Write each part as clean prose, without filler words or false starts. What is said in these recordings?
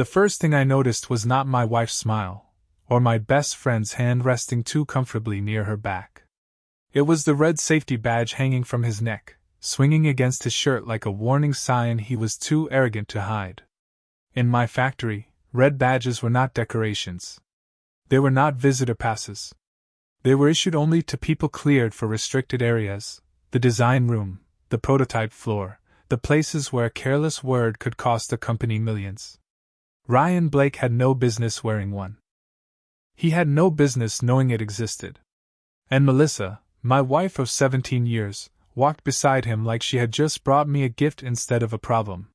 The first thing I noticed was not my wife's smile, or my best friend's hand resting too comfortably near her back. It was the red safety badge hanging from his neck, swinging against his shirt like a warning sign he was too arrogant to hide. In my factory, red badges were not decorations. They were not visitor passes. They were issued only to people cleared for restricted areas, the design room, the prototype floor, the places where a careless word could cost the company millions. Ryan Blake had no business wearing one. He had no business knowing it existed. And Melissa, my wife of 17 years, walked beside him like she had just brought me a gift instead of a problem.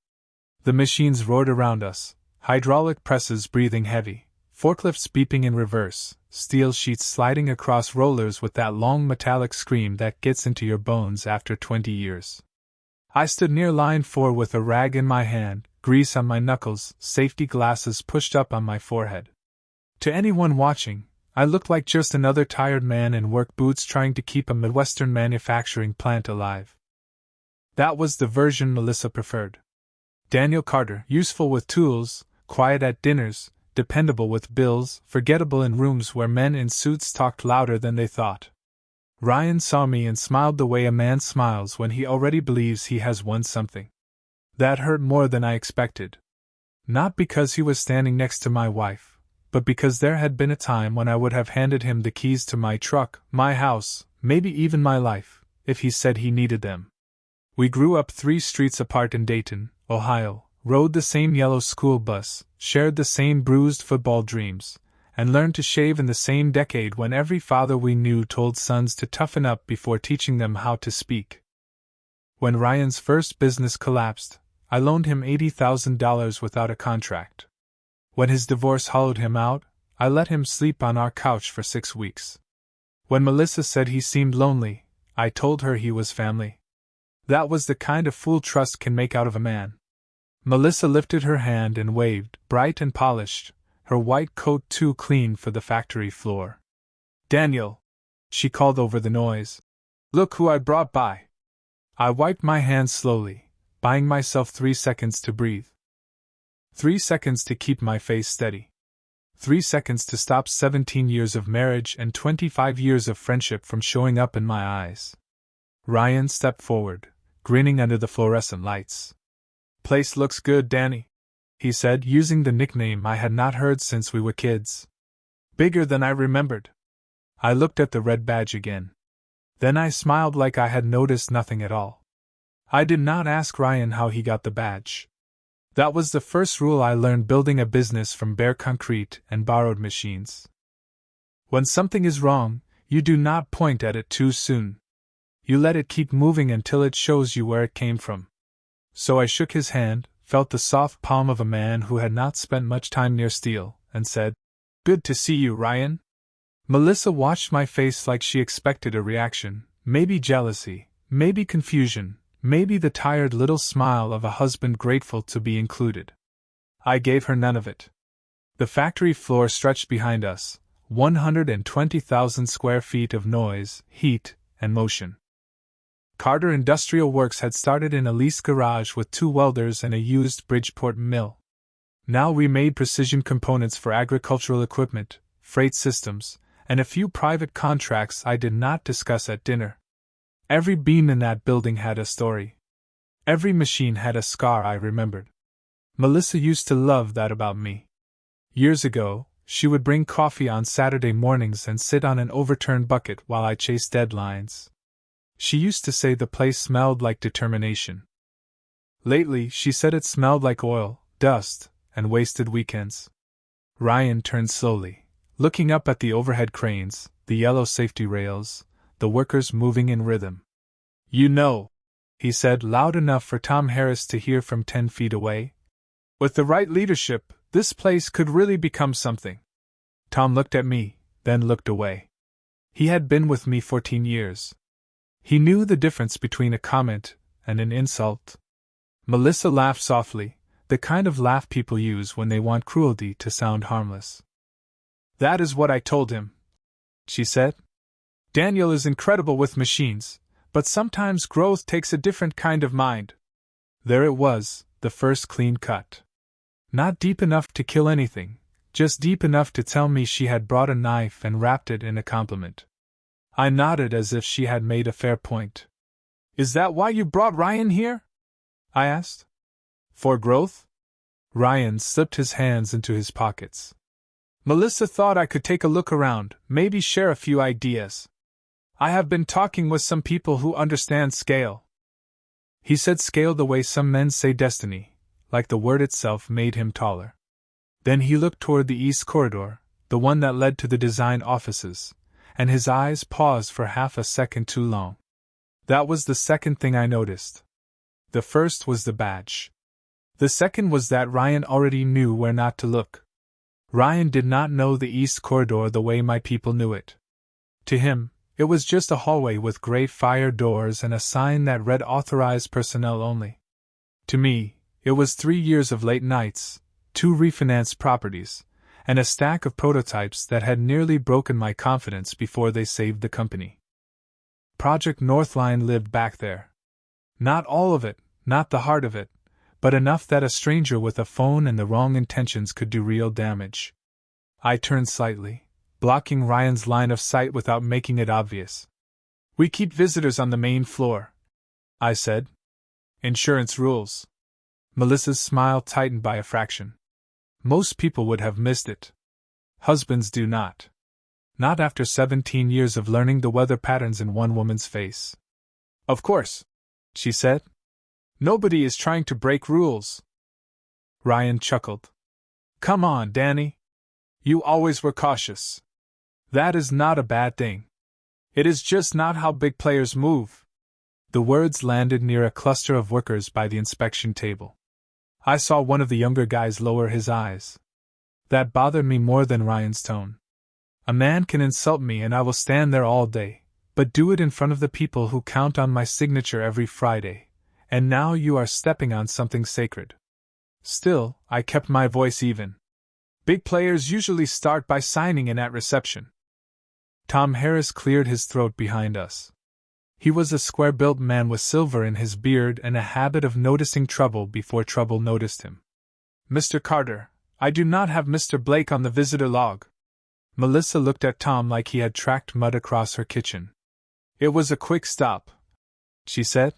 The machines roared around us, hydraulic presses breathing heavy, forklifts beeping in reverse, steel sheets sliding across rollers with that long metallic scream that gets into your bones after 20 years. I stood near line 4 with a rag in my hand, grease on my knuckles, safety glasses pushed up on my forehead. To anyone watching, I looked like just another tired man in work boots trying to keep a Midwestern manufacturing plant alive. That was the version Melissa preferred. Daniel Carter, useful with tools, quiet at dinners, dependable with bills, forgettable in rooms where men in suits talked louder than they thought. Ryan saw me and smiled the way a man smiles when he already believes he has won something. That hurt more than I expected. Not because he was standing next to my wife, but because there had been a time when I would have handed him the keys to my truck, my house, maybe even my life, if he said he needed them. We grew up 3 streets apart in Dayton, Ohio, rode the same yellow school bus, shared the same bruised football dreams, and learned to shave in the same decade when every father we knew told sons to toughen up before teaching them how to speak. When Ryan's first business collapsed, I loaned him $80,000 without a contract. When his divorce hollowed him out, I let him sleep on our couch for 6 weeks. When Melissa said he seemed lonely, I told her he was family. That was the kind of fool trust can make out of a man. Melissa lifted her hand and waved, bright and polished, her white coat too clean for the factory floor. "Daniel," she called over the noise. "Look who I brought by." I wiped my hands slowly, buying myself 3 seconds to breathe. 3 seconds to keep my face steady. 3 seconds to stop 17 years of marriage and 25 years of friendship from showing up in my eyes. Ryan stepped forward, grinning under the fluorescent lights. "Place looks good, Danny," he said, using the nickname I had not heard since we were kids. "Bigger than I remembered." I looked at the red badge again. Then I smiled like I had noticed nothing at all. I did not ask Ryan how he got the badge. That was the first rule I learned building a business from bare concrete and borrowed machines. When something is wrong, you do not point at it too soon. You let it keep moving until it shows you where it came from. So I shook his hand, felt the soft palm of a man who had not spent much time near steel, and said, "Good to see you, Ryan." Melissa watched my face like she expected a reaction, maybe jealousy, maybe confusion, maybe the tired little smile of a husband grateful to be included. I gave her none of it. The factory floor stretched behind us, 120,000 square feet of noise, heat, and motion. Carter Industrial Works had started in a leased garage with 2 welders and a used Bridgeport mill. Now we made precision components for agricultural equipment, freight systems, and a few private contracts I did not discuss at dinner. Every beam in that building had a story. Every machine had a scar I remembered. Melissa used to love that about me. Years ago, she would bring coffee on Saturday mornings and sit on an overturned bucket while I chased deadlines. She used to say the place smelled like determination. Lately, she said it smelled like oil, dust, and wasted weekends. Ryan turned slowly, looking up at the overhead cranes, the yellow safety rails, the workers moving in rhythm. "You know," he said loud enough for Tom Harris to hear from 10 feet away, "with the right leadership, this place could really become something." Tom looked at me, then looked away. He had been with me 14 years. He knew the difference between a comment and an insult. Melissa laughed softly, the kind of laugh people use when they want cruelty to sound harmless. "That is what I told him," she said. "Daniel is incredible with machines, but sometimes growth takes a different kind of mind." There it was, the first clean cut. Not deep enough to kill anything, just deep enough to tell me she had brought a knife and wrapped it in a compliment. I nodded as if she had made a fair point. Is that why you brought Ryan here? I asked. For growth? Ryan slipped his hands into his pockets. Melissa thought I could take a look around, maybe share a few ideas. I have been talking with some people who understand scale. He said scale the way some men say destiny, like the word itself made him taller. Then he looked toward the east corridor, the one that led to the design offices, and his eyes paused for half a second too long. That was the second thing I noticed. The first was the badge. The second was that Ryan already knew where not to look. Ryan did not know the east corridor the way my people knew it. To him, it was just a hallway with gray fire doors and a sign that read authorized personnel only. To me, it was 3 years of late nights, 2 refinanced properties, and a stack of prototypes that had nearly broken my confidence before they saved the company. Project Northline lived back there. Not all of it, not the heart of it, but enough that a stranger with a phone and the wrong intentions could do real damage. I turned slightly, blocking Ryan's line of sight without making it obvious. We keep visitors on the main floor, I said. Insurance rules. Melissa's smile tightened by a fraction. Most people would have missed it. Husbands do not. Not after 17 years of learning the weather patterns in one woman's face. Of course, she said. Nobody is trying to break rules. Ryan chuckled. Come on, Danny. You always were cautious. That is not a bad thing. It is just not how big players move. The words landed near a cluster of workers by the inspection table. I saw one of the younger guys lower his eyes. That bothered me more than Ryan's tone. A man can insult me and I will stand there all day, but do it in front of the people who count on my signature every Friday, and now you are stepping on something sacred. Still, I kept my voice even. Big players usually start by signing in at reception. Tom Harris cleared his throat behind us. He was a square-built man with silver in his beard and a habit of noticing trouble before trouble noticed him. Mr. Carter, I do not have Mr. Blake on the visitor log. Melissa looked at Tom like he had tracked mud across her kitchen. It was a quick stop, she said.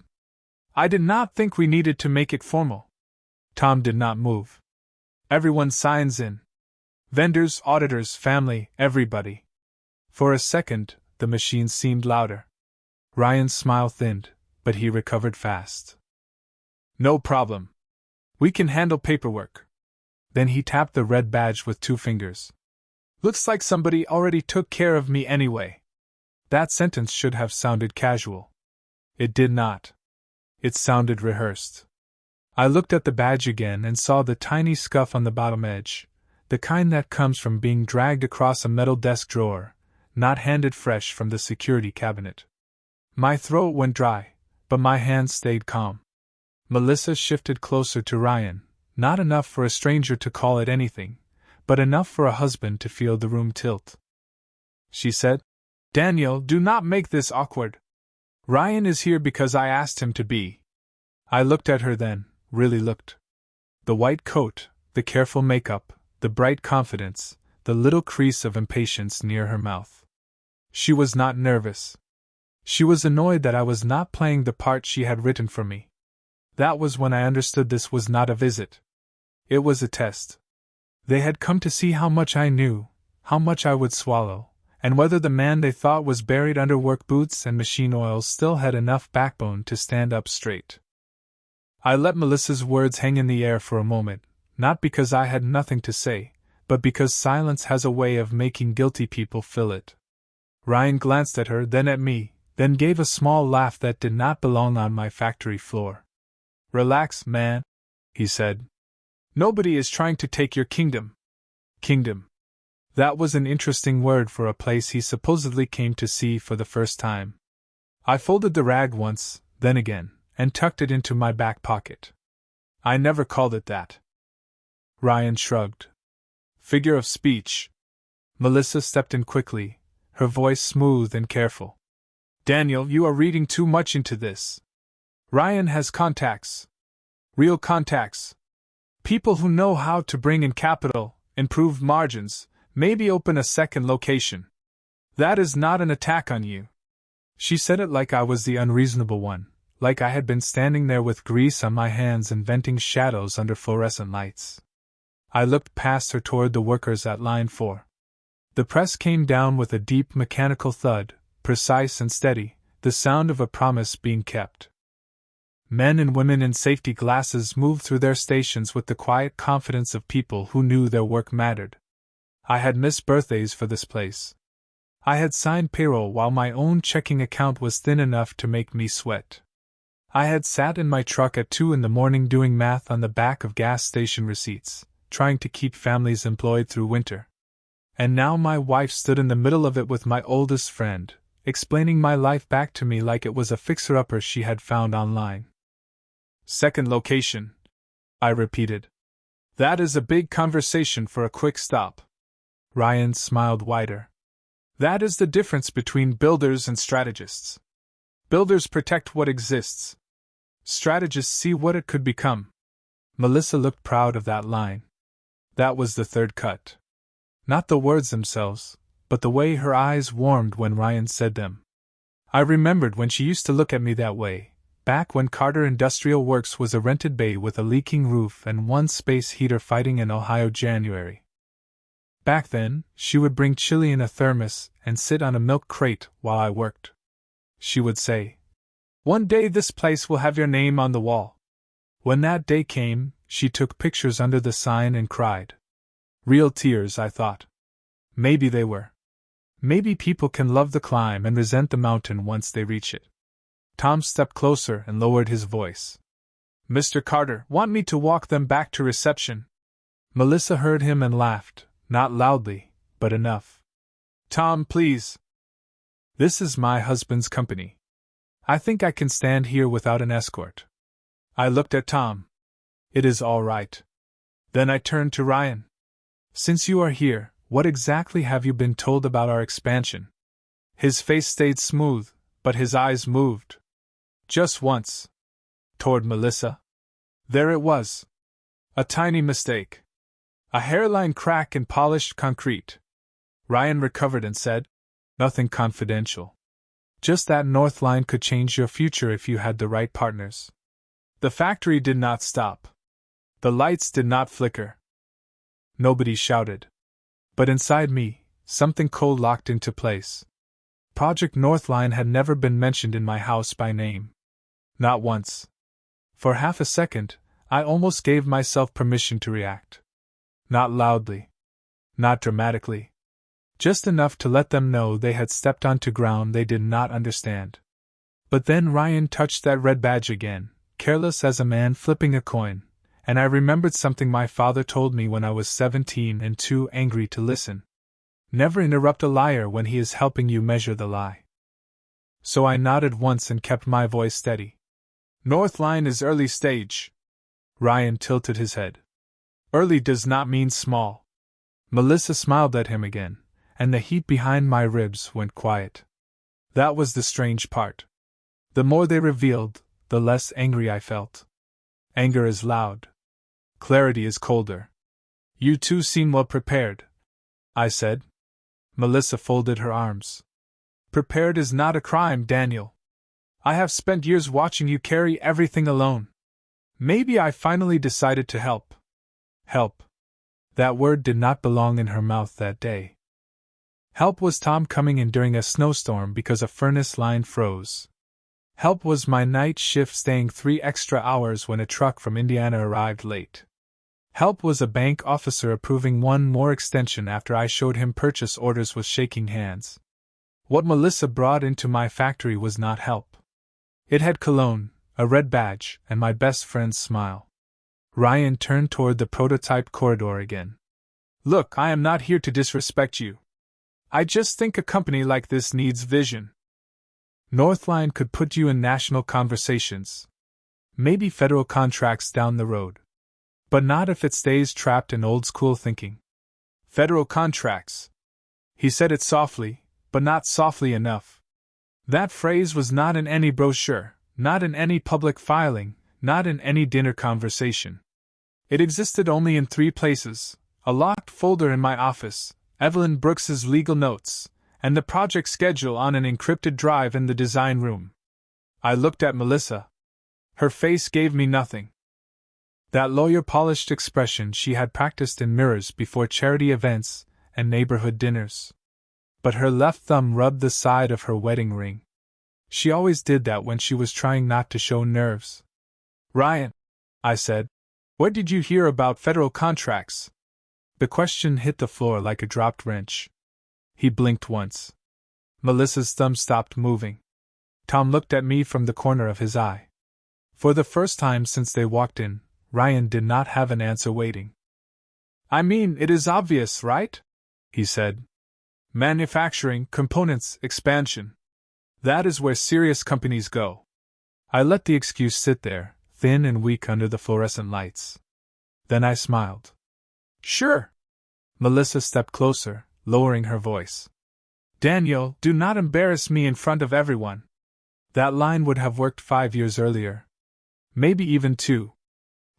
I did not think we needed to make it formal. Tom did not move. Everyone signs in. Vendors, auditors, family, everybody. For a second, the machine seemed louder. Ryan's smile thinned, but he recovered fast. No problem. We can handle paperwork. Then he tapped the red badge with 2 fingers. Looks like somebody already took care of me anyway. That sentence should have sounded casual. It did not. It sounded rehearsed. I looked at the badge again and saw the tiny scuff on the bottom edge, the kind that comes from being dragged across a metal desk drawer, not handed fresh from the security cabinet. My throat went dry, but my hands stayed calm. Melissa shifted closer to Ryan, not enough for a stranger to call it anything, but enough for a husband to feel the room tilt. She said, Daniel, do not make this awkward. Ryan is here because I asked him to be. I looked at her then, really looked. The white coat, the careful makeup, the bright confidence, the little crease of impatience near her mouth. She was not nervous. She was annoyed that I was not playing the part she had written for me. That was when I understood this was not a visit. It was a test. They had come to see how much I knew, how much I would swallow, and whether the man they thought was buried under work boots and machine oil still had enough backbone to stand up straight. I let Melissa's words hang in the air for a moment, not because I had nothing to say, but because silence has a way of making guilty people fill it. Ryan glanced at her, then at me, then gave a small laugh that did not belong on my factory floor. Relax, man, he said. Nobody is trying to take your kingdom. Kingdom. That was an interesting word for a place he supposedly came to see for the first time. I folded the rag once, then again, and tucked it into my back pocket. I never called it that. Ryan shrugged. Figure of speech. Melissa stepped in quickly, her voice smooth and careful. Daniel, you are reading too much into this. Ryan has contacts. Real contacts. People who know how to bring in capital, improve margins, maybe open a second location. That is not an attack on you. She said it like I was the unreasonable one, like I had been standing there with grease on my hands inventing shadows under fluorescent lights. I looked past her toward the workers at line 4. The press came down with a deep mechanical thud, precise and steady, the sound of a promise being kept. Men and women in safety glasses moved through their stations with the quiet confidence of people who knew their work mattered. I had missed birthdays for this place. I had signed payroll while my own checking account was thin enough to make me sweat. I had sat in my truck at 2 a.m. doing math on the back of gas station receipts, trying to keep families employed through winter. And now my wife stood in the middle of it with my oldest friend, explaining my life back to me like it was a fixer-upper she had found online. Second location, I repeated. That is a big conversation for a quick stop. Ryan smiled wider. That is the difference between builders and strategists. Builders protect what exists. Strategists see what it could become. Melissa looked proud of that line. That was the third cut. Not the words themselves, but the way her eyes warmed when Ryan said them. I remembered when she used to look at me that way, back when Carter Industrial Works was a rented bay with a leaking roof and one space heater fighting in Ohio January. Back then, she would bring chili in a thermos and sit on a milk crate while I worked. She would say, "One day this place will have your name on the wall." When that day came, she took pictures under the sign and cried. Real tears, I thought. Maybe they were. Maybe people can love the climb and resent the mountain once they reach it. Tom stepped closer and lowered his voice. "Mr. Carter, want me to walk them back to reception?" Melissa heard him and laughed, not loudly, but enough. "Tom, please. This is my husband's company. I think I can stand here without an escort." I looked at Tom. "It is all right." Then I turned to Ryan. "Since you are here, what exactly have you been told about our expansion?" His face stayed smooth, but his eyes moved. Just once. Toward Melissa. There it was. A tiny mistake. A hairline crack in polished concrete. Ryan recovered and said, "Nothing confidential. Just that north line could change your future if you had the right partners." The factory did not stop. The lights did not flicker. Nobody shouted. But inside me, something cold locked into place. Project Northline had never been mentioned in my house by name. Not once. For half a second, I almost gave myself permission to react. Not loudly. Not dramatically. Just enough to let them know they had stepped onto ground they did not understand. But then Ryan touched that red badge again, careless as a man flipping a coin, and I remembered something my father told me when I was 17 and too angry to listen. Never interrupt a liar when he is helping you measure the lie. So I nodded once and kept my voice steady. "Northline is early stage." Ryan tilted his head. "Early does not mean small." Melissa smiled at him again, and the heat behind my ribs went quiet. That was the strange part. The more they revealed, the less angry I felt. Anger is loud. Clarity is colder. "You two seem well prepared," I said. Melissa folded her arms. "Prepared is not a crime, Daniel. I have spent years watching you carry everything alone. Maybe I finally decided to help." Help. That word did not belong in her mouth that day. Help was Tom coming in during a snowstorm because a furnace line froze. Help was my night shift staying 3 extra hours when a truck from Indiana arrived late. Help was a bank officer approving one more extension after I showed him purchase orders with shaking hands. What Melissa brought into my factory was not help. It had cologne, a red badge, and my best friend's smile. Ryan turned toward the prototype corridor again. "Look, I am not here to disrespect you. I just think a company like this needs vision. Northline could put you in national conversations. Maybe federal contracts down the road. But not if it stays trapped in old-school thinking." "Federal contracts." He said it softly, but not softly enough. That phrase was not in any brochure, not in any public filing, not in any dinner conversation. It existed only in 3 places: a locked folder in my office, Evelyn Brooks's legal notes, and the project schedule on an encrypted drive in the design room. I looked at Melissa. Her face gave me nothing. That lawyer-polished expression she had practiced in mirrors before charity events and neighborhood dinners. But her left thumb rubbed the side of her wedding ring. She always did that when she was trying not to show nerves. "Ryan," I said, "what did you hear about federal contracts?" The question hit the floor like a dropped wrench. He blinked once. Melissa's thumb stopped moving. Tom looked at me from the corner of his eye. For the first time since they walked in, Ryan did not have an answer waiting. "I mean, it is obvious, right?" he said. "Manufacturing, components, expansion. That is where serious companies go." I let the excuse sit there, thin and weak under the fluorescent lights. Then I smiled. "Sure." Melissa stepped closer, lowering her voice. "Daniel, do not embarrass me in front of everyone." That line would have worked 5 years earlier. Maybe even 2.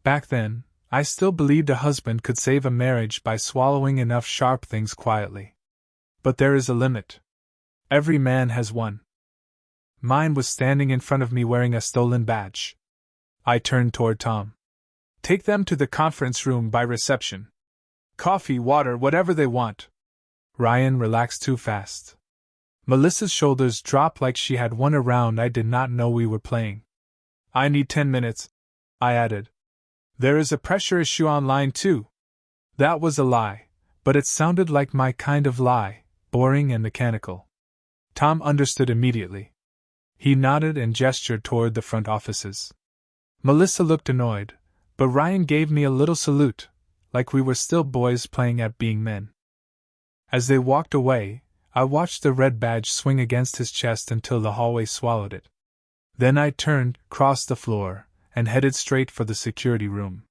Back then, I still believed a husband could save a marriage by swallowing enough sharp things quietly. But there is a limit. Every man has one. Mine was standing in front of me wearing a stolen badge. I turned toward Tom. "Take them to the conference room by reception. Coffee, water, whatever they want." Ryan relaxed too fast. Melissa's shoulders dropped like she had won a round I did not know we were playing. "I need 10 minutes, I added. "There is a pressure issue on line 2. That was a lie, but it sounded like my kind of lie, boring and mechanical. Tom understood immediately. He nodded and gestured toward the front offices. Melissa looked annoyed, but Ryan gave me a little salute, like we were still boys playing at being men. As they walked away, I watched the red badge swing against his chest until the hallway swallowed it. Then I turned, crossed the floor, and headed straight for the security room.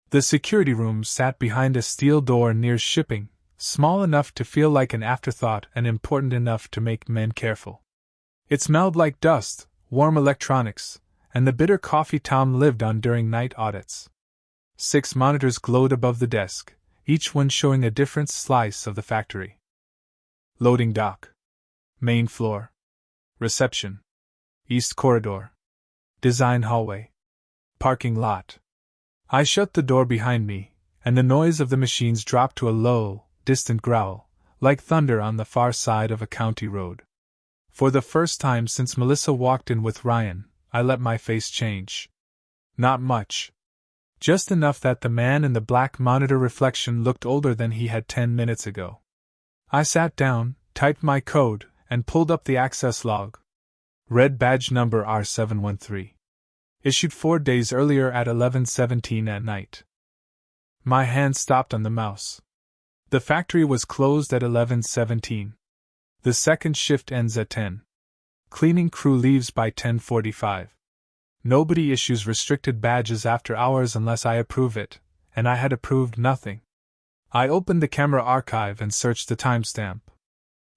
The security room sat behind a steel door near shipping, small enough to feel like an afterthought and important enough to make men careful. It smelled like dust, warm electronics, and the bitter coffee Tom lived on during night audits. 6 monitors glowed above the desk, each one showing a different slice of the factory. Loading dock. Main floor. Reception. East corridor. Design hallway. Parking lot. I shut the door behind me, and the noise of the machines dropped to a low, distant growl, like thunder on the far side of a county road. For the first time since Melissa walked in with Ryan, I let my face change. Not much. Just enough that the man in the black monitor reflection looked older than he had 10 minutes ago. I sat down, typed my code, and pulled up the access log. Red badge number R713. Issued 4 days earlier at 11:17 at night. My hand stopped on the mouse. The factory was closed at 11:17. The second shift ends at 10. Cleaning crew leaves by 10:45. Nobody issues restricted badges after hours unless I approve it, and I had approved nothing. I opened the camera archive and searched the timestamp.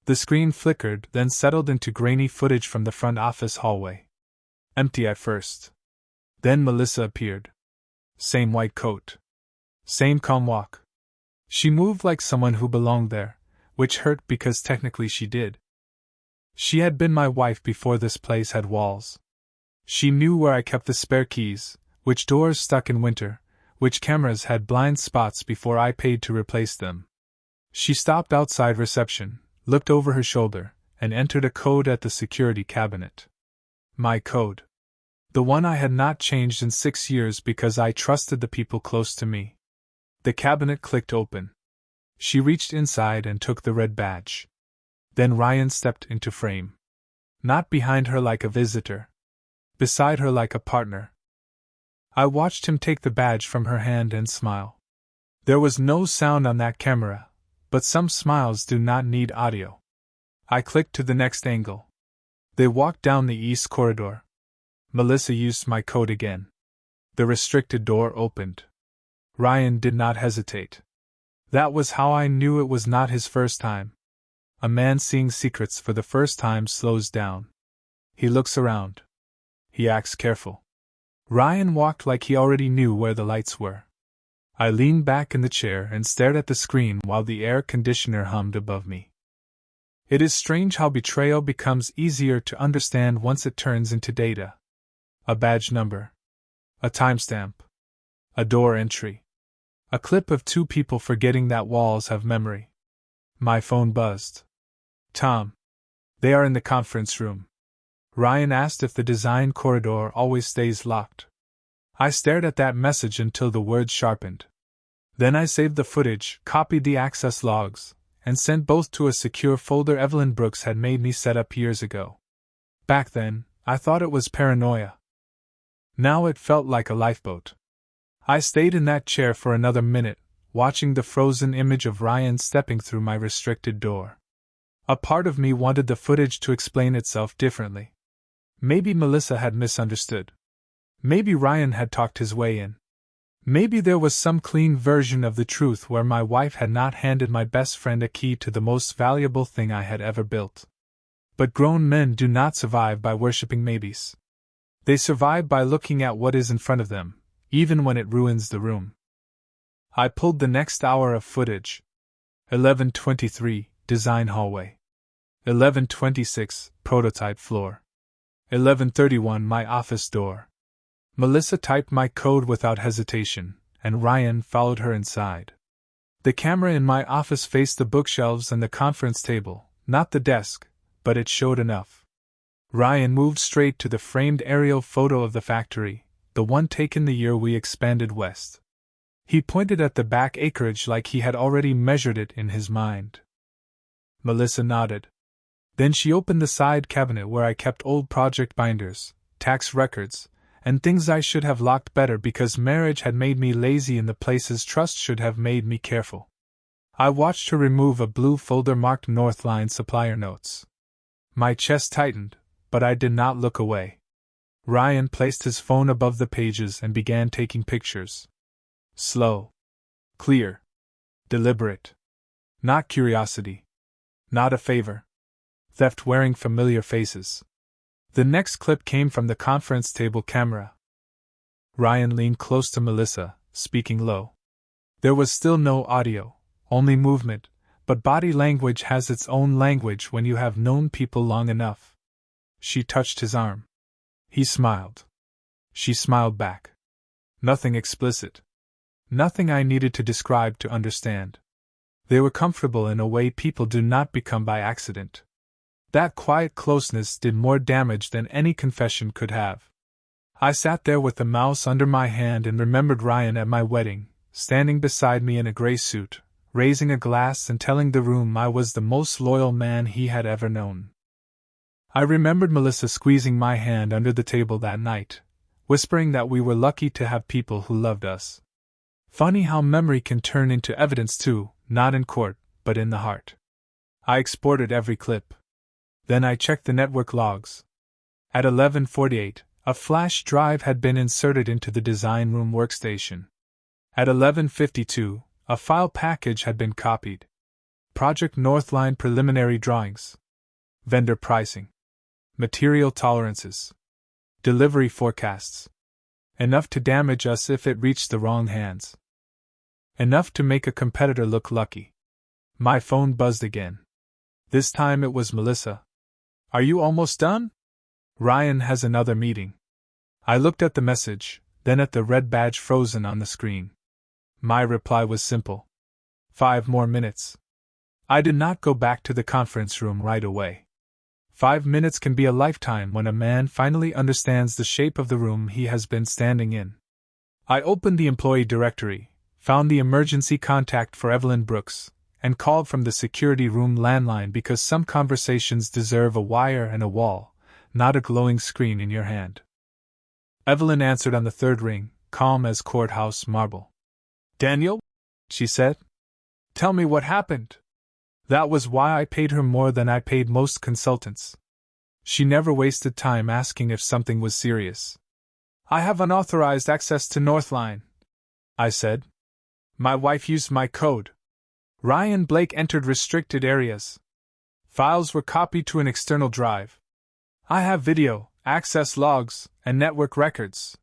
The screen flickered, then settled into grainy footage from the front office hallway. Empty at first. Then Melissa appeared. Same white coat. Same calm walk. She moved like someone who belonged there, which hurt because technically she did. She had been my wife before this place had walls. She knew where I kept the spare keys, which doors stuck in winter, which cameras had blind spots before I paid to replace them. She stopped outside reception, looked over her shoulder, and entered a code at the security cabinet. My code. The one I had not changed in 6 years because I trusted the people close to me. The cabinet clicked open. She reached inside and took the red badge. Then Ryan stepped into frame. Not behind her like a visitor. Beside her like a partner. I watched him take the badge from her hand and smile. There was no sound on that camera, but some smiles do not need audio. I clicked to the next angle. They walked down the east corridor. Melissa used my code again. The restricted door opened. Ryan did not hesitate. That was how I knew it was not his first time. A man seeing secrets for the first time slows down. He looks around. He acts careful. Ryan walked like he already knew where the lights were. I leaned back in the chair and stared at the screen while the air conditioner hummed above me. It is strange how betrayal becomes easier to understand once it turns into data. A badge number. A timestamp. A door entry. A clip of two people forgetting that walls have memory. My phone buzzed. Tom. They are in the conference room. Ryan asked if the design corridor always stays locked. I stared at that message until the words sharpened. Then I saved the footage, copied the access logs, and sent both to a secure folder Evelyn Brooks had made me set up years ago. Back then, I thought it was paranoia. Now it felt like a lifeboat. I stayed in that chair for another minute, watching the frozen image of Ryan stepping through my restricted door. A part of me wanted the footage to explain itself differently. Maybe Melissa had misunderstood. Maybe Ryan had talked his way in. Maybe there was some clean version of the truth where my wife had not handed my best friend a key to the most valuable thing I had ever built. But grown men do not survive by worshipping maybes. They survive by looking at what is in front of them, even when it ruins the room. I pulled the next hour of footage. 11:23, design hallway. 11:26, prototype floor. 11:31, my office door. Melissa typed my code without hesitation, and Ryan followed her inside. The camera in my office faced the bookshelves and the conference table, not the desk, but it showed enough. Ryan moved straight to the framed aerial photo of the factory, the one taken the year we expanded west. He pointed at the back acreage like he had already measured it in his mind. Melissa nodded. Then she opened the side cabinet where I kept old project binders, tax records, and things I should have locked better because marriage had made me lazy in the places trust should have made me careful. I watched her remove a blue folder marked Northline supplier notes. My chest tightened, but I did not look away. Ryan placed his phone above the pages and began taking pictures. Slow. Clear. Deliberate. Not curiosity. Not a favor. Theft wearing familiar faces. The next clip came from the conference table camera. Ryan leaned close to Melissa, speaking low. There was still no audio, only movement, but body language has its own language when you have known people long enough. She touched his arm. He smiled. She smiled back. Nothing explicit. Nothing I needed to describe to understand. They were comfortable in a way people do not become by accident. That quiet closeness did more damage than any confession could have. I sat there with the mouse under my hand and remembered Ryan at my wedding, standing beside me in a gray suit, raising a glass and telling the room I was the most loyal man he had ever known. I remembered Melissa squeezing my hand under the table that night, whispering that we were lucky to have people who loved us. Funny how memory can turn into evidence too, not in court, but in the heart. I exported every clip. Then I checked the network logs. At 11:48, a flash drive had been inserted into the design room workstation. At 11:52, a file package had been copied. Project Northline preliminary drawings. Vendor pricing. Material tolerances. Delivery forecasts. Enough to damage us if it reached the wrong hands. Enough to make a competitor look lucky. My phone buzzed again. This time it was Melissa. Are you almost done? Ryan has another meeting. I looked at the message, then at the red badge frozen on the screen. My reply was simple. 5 more minutes. I did not go back to the conference room right away. 5 minutes can be a lifetime when a man finally understands the shape of the room he has been standing in. I opened the employee directory, found the emergency contact for Evelyn Brooks, and called from the security room landline because some conversations deserve a wire and a wall, not a glowing screen in your hand. Evelyn answered on the third ring, calm as courthouse marble. Daniel? She said. Tell me what happened. That was why I paid her more than I paid most consultants. She never wasted time asking if something was serious. I have unauthorized access to Northline, I said. My wife used my code. Ryan Blake entered restricted areas. Files were copied to an external drive. I have video, access logs, and network records.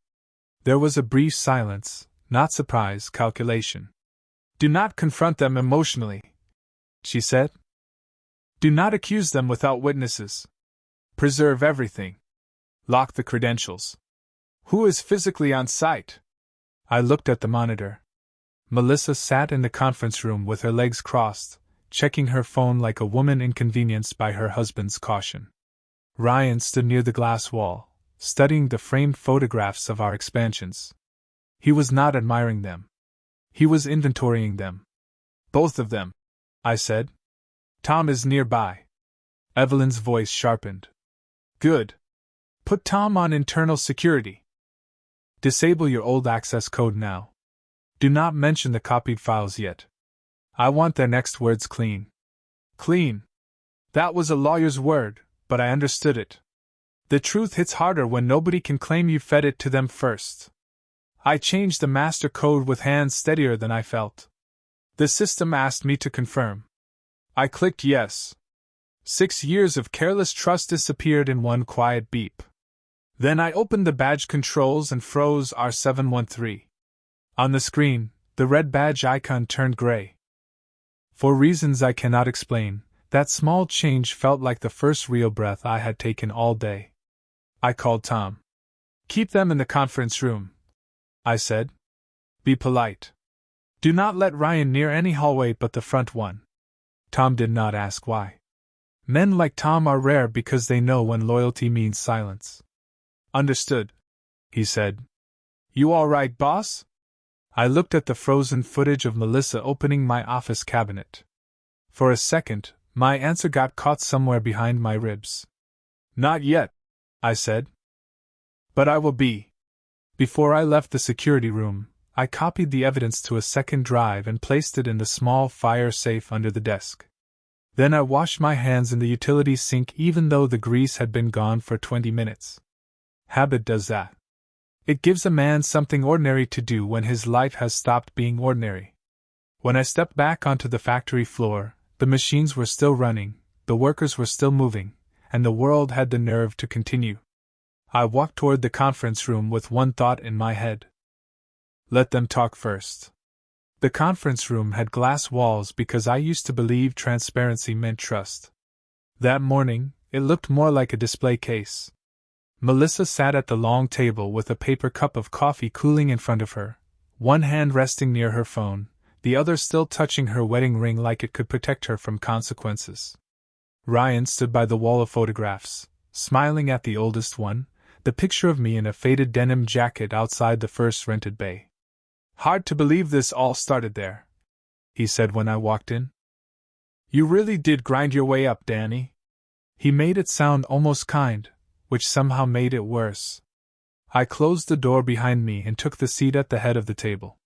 There was a brief silence, not surprise, calculation. Do not confront them emotionally, she said. Do not accuse them without witnesses. Preserve everything. Lock the credentials. Who is physically on site? I looked at the monitor. Melissa sat in the conference room with her legs crossed, checking her phone like a woman inconvenienced by her husband's caution. Ryan stood near the glass wall, studying the framed photographs of our expansions. He was not admiring them. He was inventorying them. Both of them, I said. Tom is nearby. Evelyn's voice sharpened. Good. Put Tom on internal security. Disable your old access code now. Do not mention the copied files yet. I want their next words clean. Clean. That was a lawyer's word, but I understood it. The truth hits harder when nobody can claim you fed it to them first. I changed the master code with hands steadier than I felt. The system asked me to confirm. I clicked yes. 6 years of careless trust disappeared in one quiet beep. Then I opened the badge controls and froze R713. On the screen, the red badge icon turned gray. For reasons I cannot explain, that small change felt like the first real breath I had taken all day. I called Tom. Keep them in the conference room, I said. Be polite. Do not let Ryan near any hallway but the front one. Tom did not ask why. Men like Tom are rare because they know when loyalty means silence. Understood, he said. You all right, boss? I looked at the frozen footage of Melissa opening my office cabinet. For a second, my answer got caught somewhere behind my ribs. Not yet, I said. But I will be. Before I left the security room, I copied the evidence to a second drive and placed it in the small fire safe under the desk. Then I washed my hands in the utility sink even though the grease had been gone for 20 minutes. Habit does that. It gives a man something ordinary to do when his life has stopped being ordinary. When I stepped back onto the factory floor, the machines were still running, the workers were still moving, and the world had the nerve to continue. I walked toward the conference room with one thought in my head. Let them talk first. The conference room had glass walls because I used to believe transparency meant trust. That morning, it looked more like a display case. Melissa sat at the long table with a paper cup of coffee cooling in front of her, one hand resting near her phone, the other still touching her wedding ring like it could protect her from consequences. Ryan stood by the wall of photographs, smiling at the oldest one, the picture of me in a faded denim jacket outside the first rented bay. Hard to believe this all started there, he said when I walked in. You really did grind your way up, Danny. He made it sound almost kind, which somehow made it worse. I closed the door behind me and took the seat at the head of the table.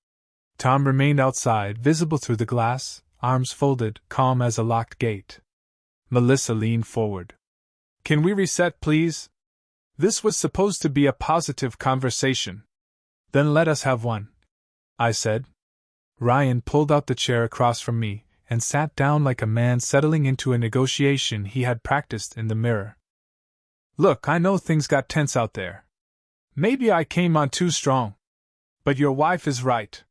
Tom remained outside, visible through the glass, arms folded, calm as a locked gate. Melissa leaned forward. Can we reset, please? This was supposed to be a positive conversation. Then let us have one, I said. Ryan pulled out the chair across from me and sat down like a man settling into a negotiation he had practiced in the mirror. Look, I know things got tense out there. Maybe I came on too strong. But your wife is right.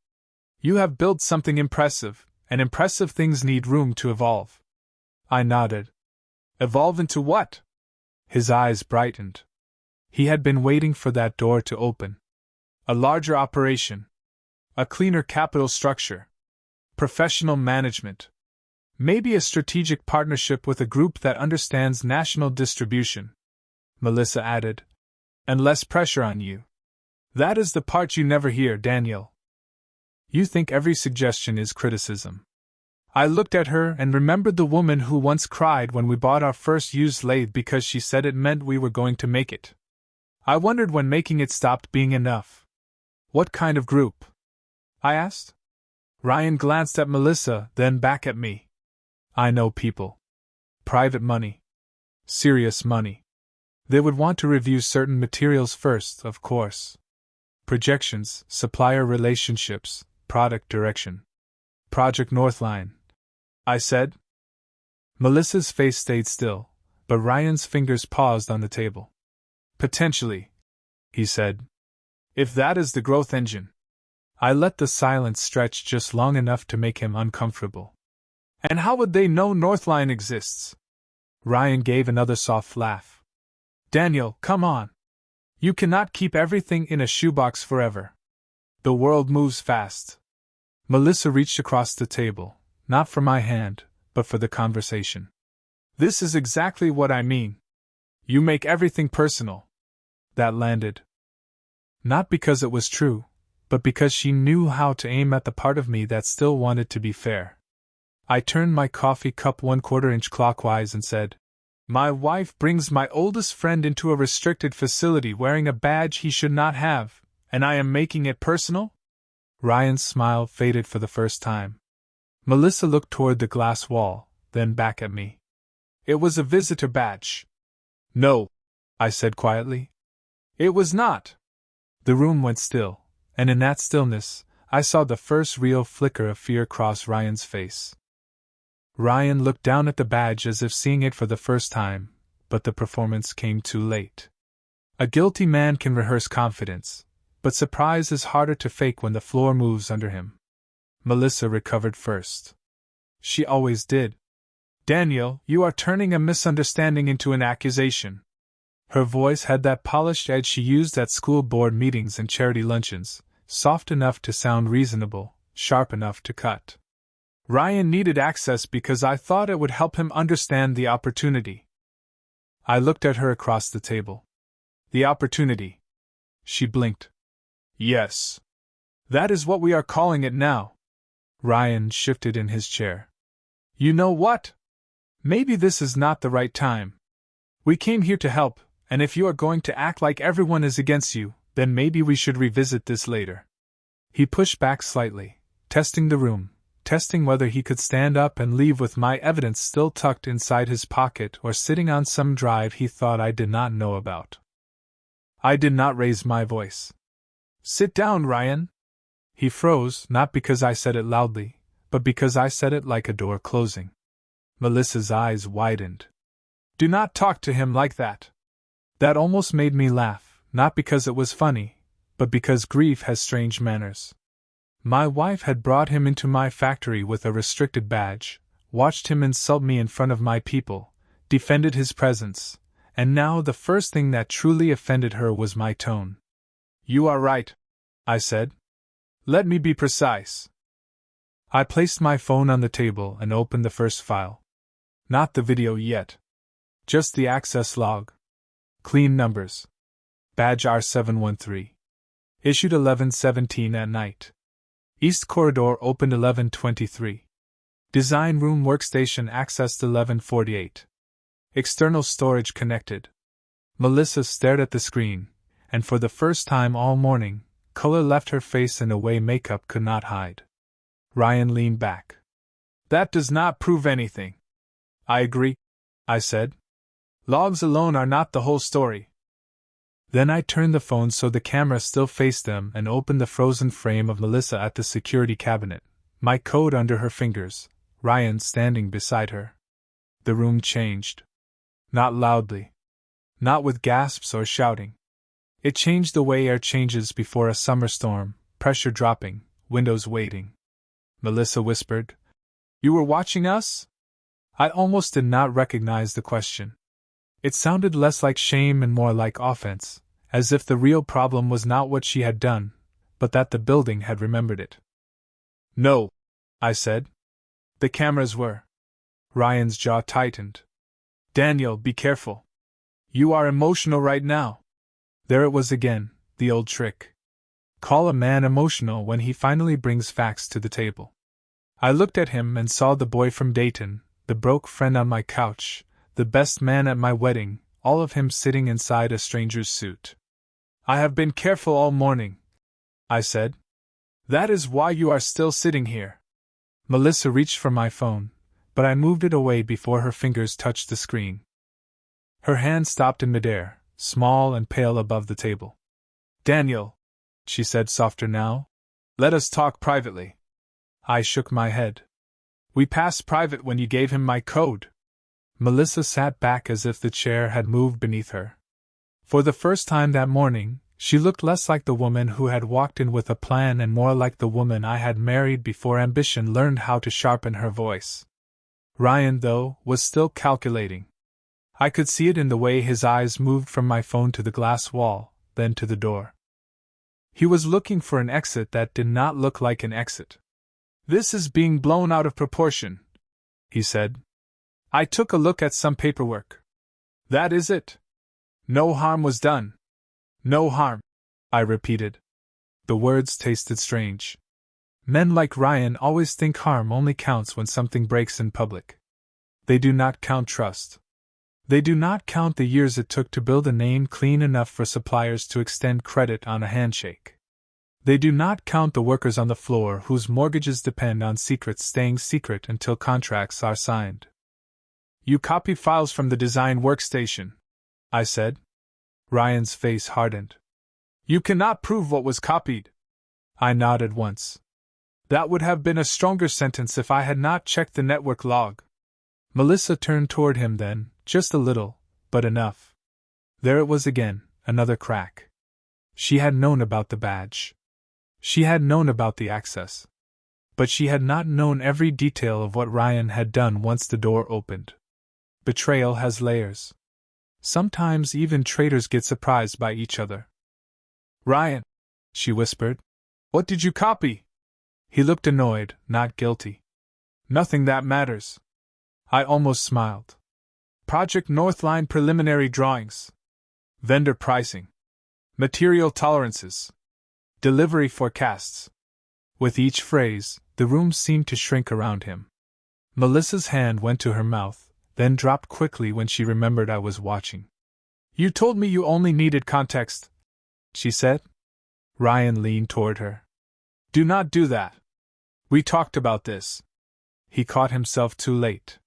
You have built something impressive, and impressive things need room to evolve. I nodded. Evolve into what? His eyes brightened. He had been waiting for that door to open. A larger operation. A cleaner capital structure. Professional management. Maybe a strategic partnership with a group that understands national distribution. Melissa added. And less pressure on you. That is the part you never hear, Daniel. You think every suggestion is criticism. I looked at her and remembered the woman who once cried when we bought our first used lathe because she said it meant we were going to make it. I wondered when making it stopped being enough. What kind of group? I asked. Ryan glanced at Melissa, then back at me. I know people. Private money. Serious money. They would want to review certain materials first, of course. Projections, supplier relationships, product direction. Project Northline, I said. Melissa's face stayed still, but Ryan's fingers paused on the table. Potentially, he said. If that is the growth engine. I let the silence stretch just long enough to make him uncomfortable. And how would they know Northline exists? Ryan gave another soft laugh. Daniel, come on. You cannot keep everything in a shoebox forever. The world moves fast. Melissa reached across the table, not for my hand, but for the conversation. This is exactly what I mean. You make everything personal. That landed. Not because it was true, but because she knew how to aim at the part of me that still wanted to be fair. I turned my coffee cup 1/4 inch clockwise and said, My wife brings my oldest friend into a restricted facility wearing a badge he should not have, and I am making it personal? Ryan's smile faded for the first time. Melissa looked toward the glass wall, then back at me. It was a visitor badge. No, I said quietly. It was not. The room went still, and in that stillness, I saw the first real flicker of fear cross Ryan's face. Ryan looked down at the badge as if seeing it for the first time, but the performance came too late. A guilty man can rehearse confidence, but surprise is harder to fake when the floor moves under him. Melissa recovered first. She always did. Daniel, you are turning a misunderstanding into an accusation. Her voice had that polished edge she used at school board meetings and charity luncheons, soft enough to sound reasonable, sharp enough to cut. Ryan needed access because I thought it would help him understand the opportunity. I looked at her across the table. The opportunity. She blinked. Yes. That is what we are calling it now. Ryan shifted in his chair. You know what? Maybe this is not the right time. We came here to help, and if you are going to act like everyone is against you, then maybe we should revisit this later. He pushed back slightly, testing the room. Testing whether he could stand up and leave with my evidence still tucked inside his pocket or sitting on some drive he thought I did not know about. I did not raise my voice. Sit down, Ryan. He froze, not because I said it loudly, but because I said it like a door closing. Melissa's eyes widened. Do not talk to him like that. That almost made me laugh, not because it was funny, but because grief has strange manners. My wife had brought him into my factory with a restricted badge, watched him insult me in front of my people, defended his presence, and now the first thing that truly offended her was my tone. You are right, I said. Let me be precise. I placed my phone on the table and opened the first file. Not the video yet. Just the access log. Clean numbers. Badge R713. Issued 11:17 at night. East Corridor opened 11:23. Design room workstation accessed 11:48. External storage connected. Melissa stared at the screen, and for the first time all morning, color left her face in a way makeup could not hide. Ryan leaned back. That does not prove anything. I agree, I said. Logs alone are not the whole story. Then I turned the phone so the camera still faced them and opened the frozen frame of Melissa at the security cabinet, my code under her fingers, Ryan standing beside her. The room changed. Not loudly. Not with gasps or shouting. It changed the way air changes before a summer storm, pressure dropping, windows waiting. Melissa whispered, You were watching us? I almost did not recognize the question. It sounded less like shame and more like offense, as if the real problem was not what she had done, but that the building had remembered it. No, I said. The cameras were. Ryan's jaw tightened. Daniel, be careful. You are emotional right now. There it was again, the old trick. Call a man emotional when he finally brings facts to the table. I looked at him and saw the boy from Dayton, the broke friend on my couch, the best man at my wedding, all of him sitting inside a stranger's suit. I have been careful all morning, I said. That is why you are still sitting here. Melissa reached for my phone, but I moved it away before her fingers touched the screen. Her hand stopped in midair, small and pale above the table. Daniel, she said softer now, let us talk privately. I shook my head. We passed private when you gave him my code. Melissa sat back as if the chair had moved beneath her. For the first time that morning, She looked less like the woman who had walked in with a plan and more like the woman I had married before ambition learned how to sharpen her voice. Ryan, though, was still calculating. I could see it in the way his eyes moved from my phone to the glass wall, then to the door. He was looking for an exit that did not look like an exit. "This is being blown out of proportion," he said. "I took a look at some paperwork. That is it. No harm was done." "No harm," I repeated. The words tasted strange. Men like Ryan always think harm only counts when something breaks in public. They do not count trust. They do not count the years it took to build a name clean enough for suppliers to extend credit on a handshake. They do not count the workers on the floor whose mortgages depend on secrets staying secret until contracts are signed. "You copied files from the design workstation," I said. Ryan's face hardened. "You cannot prove what was copied." I nodded once. That would have been a stronger sentence if I had not checked the network log. Melissa turned toward him then, just a little, but enough. There it was again, another crack. She had known about the badge. She had known about the access. But she had not known every detail of what Ryan had done once the door opened. Betrayal has layers. Sometimes even traitors get surprised by each other. "Ryan," she whispered, "what did you copy?" He looked annoyed, not guilty. "Nothing that matters." I almost smiled. "Project Northline preliminary drawings. Vendor pricing. Material tolerances. Delivery forecasts." With each phrase, the room seemed to shrink around him. Melissa's hand went to her mouth, then dropped quickly when she remembered I was watching. "You told me you only needed context," she said. Ryan leaned toward her. "Do not do that. We talked about this." He caught himself too late.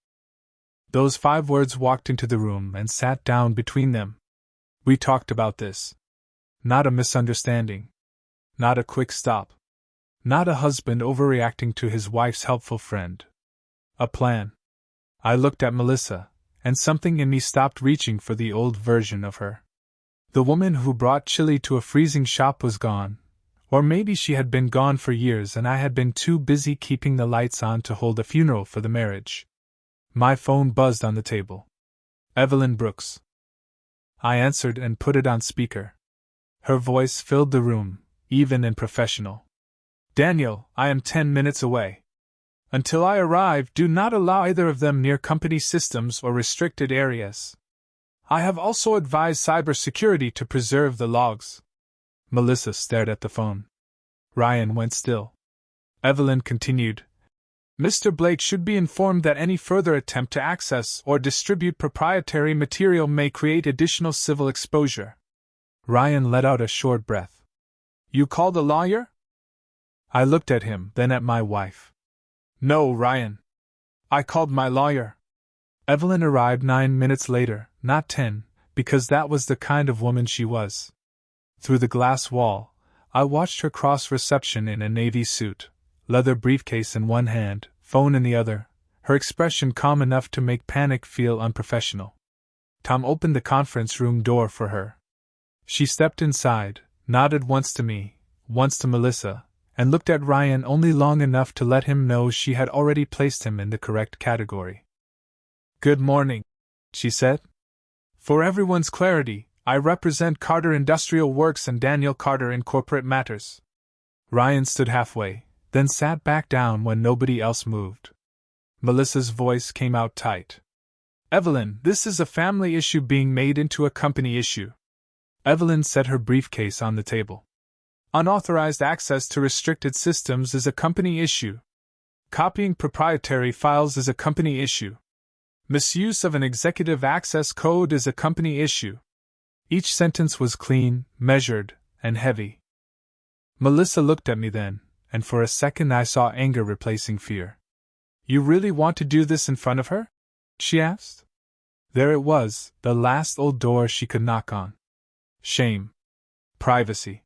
Those 5 words walked into the room and sat down between them. We talked about this. Not a misunderstanding. Not a quick stop. Not a husband overreacting to his wife's helpful friend. A plan. I looked at Melissa, and something in me stopped reaching for the old version of her. The woman who brought chili to a freezing shop was gone, or maybe she had been gone for years and I had been too busy keeping the lights on to hold a funeral for the marriage. My phone buzzed on the table. "Evelyn Brooks." I answered and put it on speaker. Her voice filled the room, even and professional. "Daniel, I am 10 minutes away. Until I arrive, do not allow either of them near company systems or restricted areas. I have also advised cybersecurity to preserve the logs." Melissa stared at the phone. Ryan went still. Evelyn continued. "Mr. Blake should be informed that any further attempt to access or distribute proprietary material may create additional civil exposure." Ryan let out a short breath. "You called a lawyer?" I looked at him, then at my wife. "No, Ryan. I called my lawyer." Evelyn arrived 9 minutes later, not 10, because that was the kind of woman she was. Through the glass wall, I watched her cross reception in a navy suit, leather briefcase in one hand, phone in the other, her expression calm enough to make panic feel unprofessional. Tom opened the conference room door for her. She stepped inside, nodded once to me, once to Melissa, and looked at Ryan only long enough to let him know she had already placed him in the correct category. "Good morning," she said. "For everyone's clarity, I represent Carter Industrial Works and Daniel Carter in corporate matters." Ryan stood halfway, then sat back down when nobody else moved. Melissa's voice came out tight. "Evelyn, this is a family issue being made into a company issue." Evelyn set her briefcase on the table. "Unauthorized access to restricted systems is a company issue. Copying proprietary files is a company issue. Misuse of an executive access code is a company issue." Each sentence was clean, measured, and heavy. Melissa looked at me then, and for a second I saw anger replacing fear. "You really want to do this in front of her?" she asked. There it was, the last old door she could knock on. Shame. Privacy.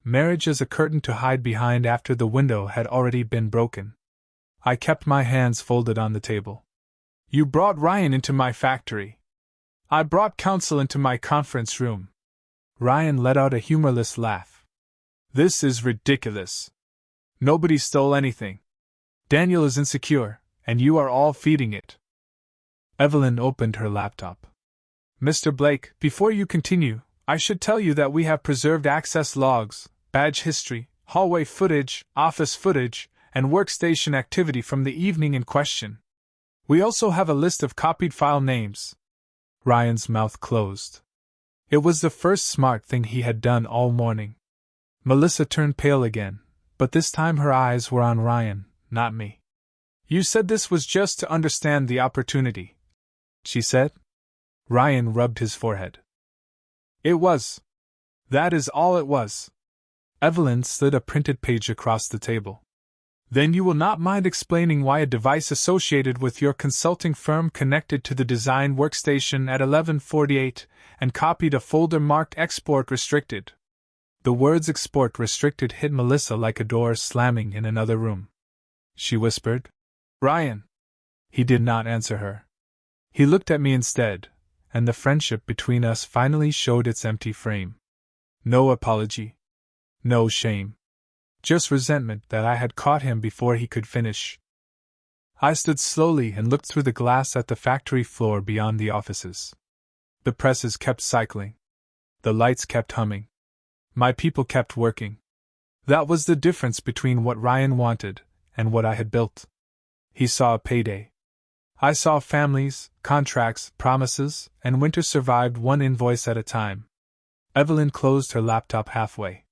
Marriage as a curtain to hide behind after the window had already been broken. I kept my hands folded on the table. "You brought Ryan into my factory. I brought counsel into my conference room. Ryan let out a humorless laugh. This is ridiculous. Nobody stole anything. Daniel is insecure, and you are all feeding it. Evelyn opened her laptop. Mr. Blake, before you continue, I should tell you that we have preserved access logs, badge history, hallway footage, office footage, and workstation activity from the evening in question. We also have a list of copied file names. Ryan's mouth closed. It was the first smart thing he had done all morning. Melissa turned pale again, but this time her eyes were on Ryan, not me. You said this was just to understand the opportunity, she said. Ryan rubbed his forehead. It was. That is all it was. Evelyn slid a printed page across the table. Then you will not mind explaining why a device associated with your consulting firm connected to the design workstation at 11:48 and copied a folder marked Export Restricted. The words Export Restricted hit Melissa like a door slamming in another room. She whispered, Ryan. He did not answer her. He looked at me instead, and the friendship between us finally showed its empty frame. No apology. No shame. Just resentment that I had caught him before he could finish. I stood slowly and looked through the glass at the factory floor beyond the offices. The presses kept cycling. The lights kept humming. My people kept working. That was the difference between what Ryan wanted and what I had built. He saw a payday. I saw families, contracts, promises, and winter survived one invoice at a time. Evelyn closed her laptop halfway.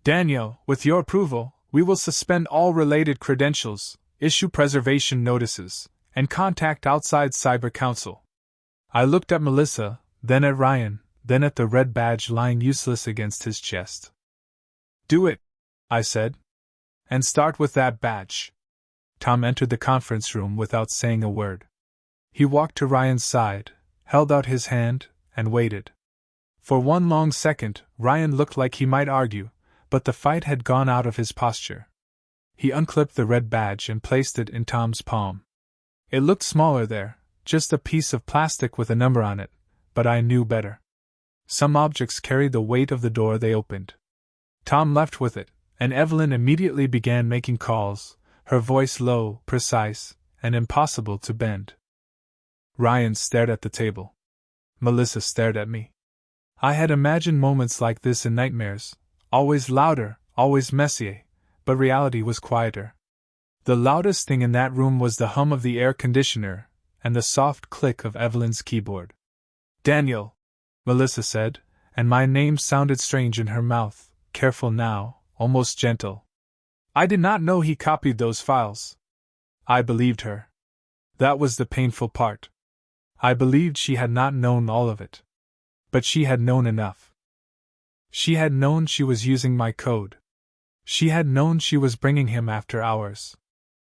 Daniel, with your approval, we will suspend all related credentials, issue preservation notices, and contact outside cyber counsel. I looked at Melissa, then at Ryan, then at the red badge lying useless against his chest. Do it, I said. And start with that badge. Tom entered the conference room without saying a word. He walked to Ryan's side, held out his hand, and waited. For one long second, Ryan looked like he might argue, but the fight had gone out of his posture. He unclipped the red badge and placed it in Tom's palm. It looked smaller there, just a piece of plastic with a number on it, but I knew better. Some objects carried the weight of the door they opened. Tom left with it, and Evelyn immediately began making calls, her voice low, precise, and impossible to bend. Ryan stared at the table. Melissa stared at me. I had imagined moments like this in nightmares, always louder, always messier, but reality was quieter. The loudest thing in that room was the hum of the air conditioner and the soft click of Evelyn's keyboard. Daniel, Melissa said, and my name sounded strange in her mouth, careful now, almost gentle. I did not know he copied those files. I believed her. That was the painful part. I believed she had not known all of it. But she had known enough. She had known she was using my code. She had known she was bringing him after hours.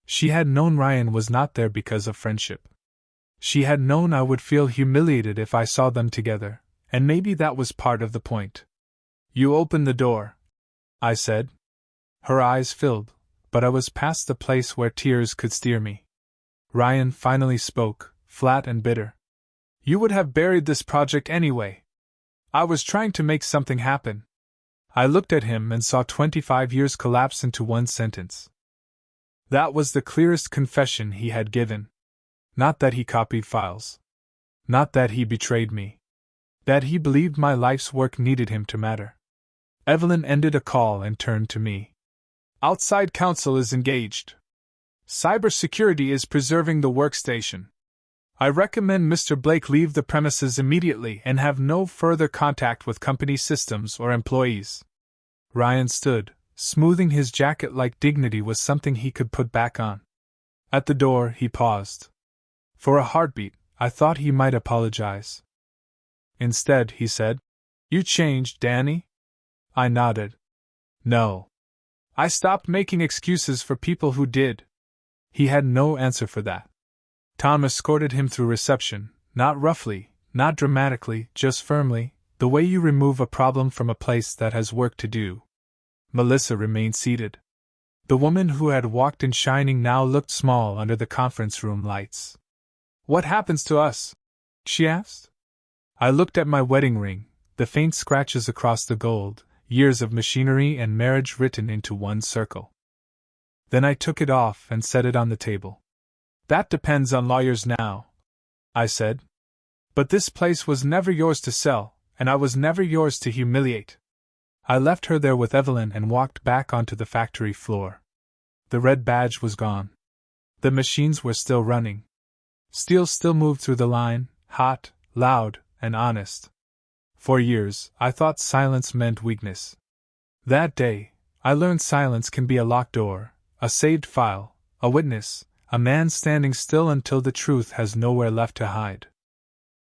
She had known Ryan was not there because of friendship. She had known I would feel humiliated if I saw them together, and maybe that was part of the point. You open the door, I said. Her eyes filled, but I was past the place where tears could steer me. Ryan finally spoke, flat and bitter. You would have buried this project anyway. I was trying to make something happen. I looked at him and saw 25 years collapse into one sentence. That was the clearest confession he had given. Not that he copied files. Not that he betrayed me. That he believed my life's work needed him to matter. Evelyn ended a call and turned to me. Outside counsel is engaged. Cybersecurity is preserving the workstation. I recommend Mr. Blake leave the premises immediately and have no further contact with company systems or employees. Ryan stood, smoothing his jacket like dignity was something he could put back on. At the door, he paused. For a heartbeat, I thought he might apologize. Instead, he said, You changed, Danny? I nodded. No. I stopped making excuses for people who did. He had no answer for that. Tom escorted him through reception, not roughly, not dramatically, just firmly, the way you remove a problem from a place that has work to do. Melissa remained seated. The woman who had walked in shining now looked small under the conference room lights. What happens to us? She asked. I looked at my wedding ring, the faint scratches across the gold, years of machinery and marriage written into one circle. Then I took it off and set it on the table. That depends on lawyers now, I said. But this place was never yours to sell, and I was never yours to humiliate. I left her there with Evelyn and walked back onto the factory floor. The red badge was gone. The machines were still running. Steel still moved through the line, hot, loud, and honest. For years, I thought silence meant weakness. That day, I learned silence can be a locked door, a saved file, a witness, a man standing still until the truth has nowhere left to hide.